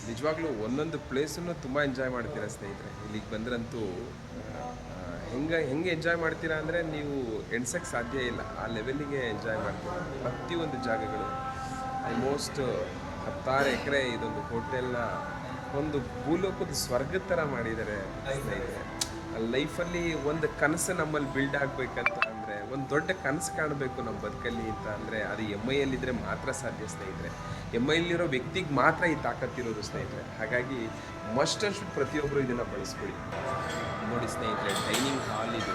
ನಿಜವಾಗ್ಲೂ ಒಂದೊಂದು ಪ್ಲೇಸನ್ನು ತುಂಬ ಎಂಜಾಯ್ ಮಾಡ್ತೀರಾ ಸ್ನೇಹಿತರೆ. ಇಲ್ಲಿಗೆ ಬಂದ್ರಂತೂ ಹೆಂಗೆ ಎಂಜಾಯ್ ಮಾಡ್ತೀರಾ ಅಂದರೆ ನೀವು ಎಣ್ಸೋಕ್ಕೆ ಸಾಧ್ಯ ಇಲ್ಲ, ಆ ಲೆವೆಲ್ಲಿಗೆ ಎಂಜಾಯ್ ಮಾಡ್ತೀರಾ. ಪ್ರತಿಯೊಂದು ಜಾಗಗಳು ಆಲ್ಮೋಸ್ಟ್ 10 ಎಕರೆ ಇದೊಂದು ಹೋಟೆಲ್ನ ಒಂದು ಭೂಲೋಕದ ಸ್ವರ್ಗದ ಥರ ಮಾಡಿದ್ದಾರೆ ಸ್ನೇಹಿತರೆ. ಲೈಫಲ್ಲಿ ಒಂದು ಕನಸು ನಮ್ಮಲ್ಲಿ ಬಿಲ್ಡ್ ಆಗಬೇಕಂತ ಅಂದರೆ, ಒಂದು ದೊಡ್ಡ ಕನಸು ಕಾಣಬೇಕು ನಮ್ಮ ಬದುಕಲ್ಲಿ ಅಂತ ಅಂದರೆ ಅದು MIಯಲ್ಲಿದ್ದರೆ ಮಾತ್ರ ಸಾಧ್ಯ ಸ್ನೇಹಿತರೆ. MIಯಲ್ಲಿರೋ ವ್ಯಕ್ತಿಗೆ ಮಾತ್ರ ಈ ತಾಕತ್ತಿರೋದು ಸ್ನೇಹಿತರೆ. ಹಾಗಾಗಿ ಮಸ್ಟ್ ಅಂಡ್ ಶುಡ್ ಪ್ರತಿಯೊಬ್ಬರು ಇದನ್ನು ಬಳಸ್ಕೊಳ್ಳಿ. ನೋಡಿ ಸ್ನೇಹಿತರೆ, ಡೈನಿಂಗ್ ಹಾಲ್ ಇದು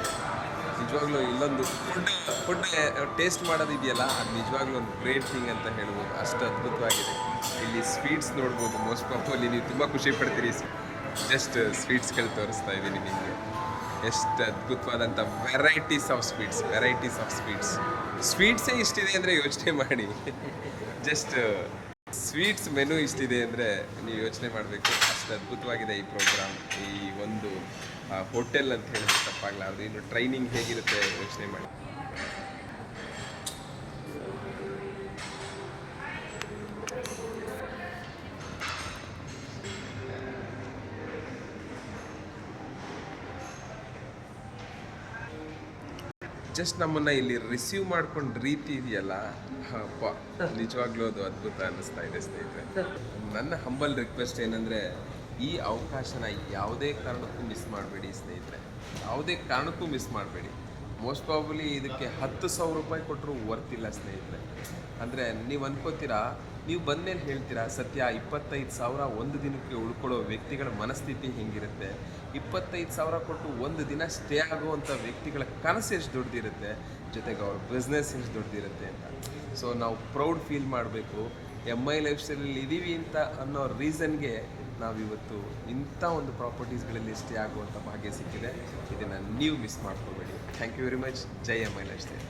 ನಿಜವಾಗ್ಲೂ ಇಲ್ಲೊಂದು ಫುಡ್ ಟೇಸ್ಟ್ ಮಾಡೋದಿದೆಯಲ್ಲ, ಅದು ನಿಜವಾಗ್ಲೂ ಒಂದು ಗ್ರೇಟ್ ಥಿಂಗ್ ಅಂತ ಹೇಳ್ಬೋದು. ಅಷ್ಟು ಅದ್ಭುತವಾಗಿದೆ. ಇಲ್ಲಿ ಸ್ವೀಟ್ಸ್ ನೋಡ್ಬೋದು. ಮೋಸ್ಟ್ ಪ್ರಾಬಬ್ಲಿ ನೀವು ತುಂಬ ಖುಷಿ ಪಡ್ತೀರಿ. ಜಸ್ಟ್ ಸ್ವೀಟ್ಸ್ಗಳು ತೋರಿಸ್ತಾ ಇದ್ದೀನಿ ನಿಮಗೆ. ಎಷ್ಟು ಅದ್ಭುತವಾದಂಥ ವೆರೈಟೀಸ್ ಆಫ್ ಸ್ವೀಟ್ಸೇ ಇಷ್ಟಿದೆ ಅಂದರೆ ಯೋಚನೆ ಮಾಡಿ. ಜಸ್ಟ್ ಸ್ವೀಟ್ಸ್ ಮೆನು ಇಷ್ಟಿದೆ ಅಂದರೆ ನೀವು ಯೋಚನೆ ಮಾಡಬೇಕು. ಅಷ್ಟು ಅದ್ಭುತವಾಗಿದೆ ಈ ಪ್ರೋಗ್ರಾಮ್, ಈ ಒಂದು ಹೋಟೆಲ್ ಅಂತ ಹೇಳಿದ್ರೆ ತಪ್ಪಾಗಲಾರ್ದು. ಇನ್ನು ಟ್ರೈನಿಂಗ್ ಹೇಗಿರುತ್ತೆ ಯೋಚನೆ ಮಾಡಿ. ಜಸ್ಟ್ ನಮ್ಮನ್ನು ಇಲ್ಲಿ ರಿಸೀವ್ ಮಾಡ್ಕೊಂಡು ರೀತಿ ಇದೆಯಲ್ಲ, ಅಪ್ಪ ನಿಜವಾಗ್ಲೂ ಅದು ಅದ್ಭುತ ಅನ್ನಿಸ್ತಾ ಇದೆ ಸ್ನೇಹಿತರೆ. ನನ್ನ ಹಂಬಲ್ ರಿಕ್ವೆಸ್ಟ್ ಏನಂದರೆ, ಈ ಅವಕಾಶನ ಯಾವುದೇ ಕಾರಣಕ್ಕೂ ಮಿಸ್ ಮಾಡಬೇಡಿ ಸ್ನೇಹಿತರೆ. ಯಾವುದೇ ಕಾರಣಕ್ಕೂ ಮಿಸ್ ಮಾಡಬೇಡಿ. ಮೋಸ್ಟ್ ಪ್ರಾಬಲಿ ಇದಕ್ಕೆ 10,000 ರೂಪಾಯಿ ಕೊಟ್ಟರು ವರ್ತಿಲ್ಲ ಸ್ನೇಹಿತರೆ. ಅಂದರೆ ನೀವು ಅನ್ಕೋತೀರಾ, ನೀವು ಬಂದೇನು ಹೇಳ್ತೀರಾ, ಸತ್ಯ 25,000 ಒಂದು ದಿನಕ್ಕೆ ಉಳ್ಕೊಳ್ಳೋ ವ್ಯಕ್ತಿಗಳ ಮನಸ್ಥಿತಿ ಹೆಂಗಿರುತ್ತೆ, 25,000 ಕೊಟ್ಟು ಒಂದು ದಿನ ಸ್ಟೇ ಆಗುವಂಥ ವ್ಯಕ್ತಿಗಳ ಕನಸು ಎಷ್ಟು ದೊಡ್ಡದಿರುತ್ತೆ, ಜೊತೆಗೆ ಅವ್ರ ಬಿಸ್ನೆಸ್ ಎಷ್ಟು ದೊಡ್ಡದಿರುತ್ತೆ ಅಂತ. ಸೊ ನಾವು ಪ್ರೌಡ್ ಫೀಲ್ ಮಾಡಬೇಕು. MI ಲೈಫ್ ಸ್ಟೈಲಲ್ಲಿ ಇದ್ದೀವಿ ಅಂತ ಅನ್ನೋ ರೀಸನ್ಗೆ ನಾವಿವತ್ತು ಇಂಥ ಒಂದು ಪ್ರಾಪರ್ಟೀಸ್ಗಳಲ್ಲಿ ಸ್ಟೇ ಆಗುವಂಥ ಭಾಗ್ಯ ಸಿಕ್ಕಿದೆ. ಇದನ್ನು ನೀವು ಮಿಸ್ ಮಾಡ್ಕೋಬೇಡಿ. Thank you very much. ಜೈ MI ಲೈಫ್ ಸ್ಟೈಲ್.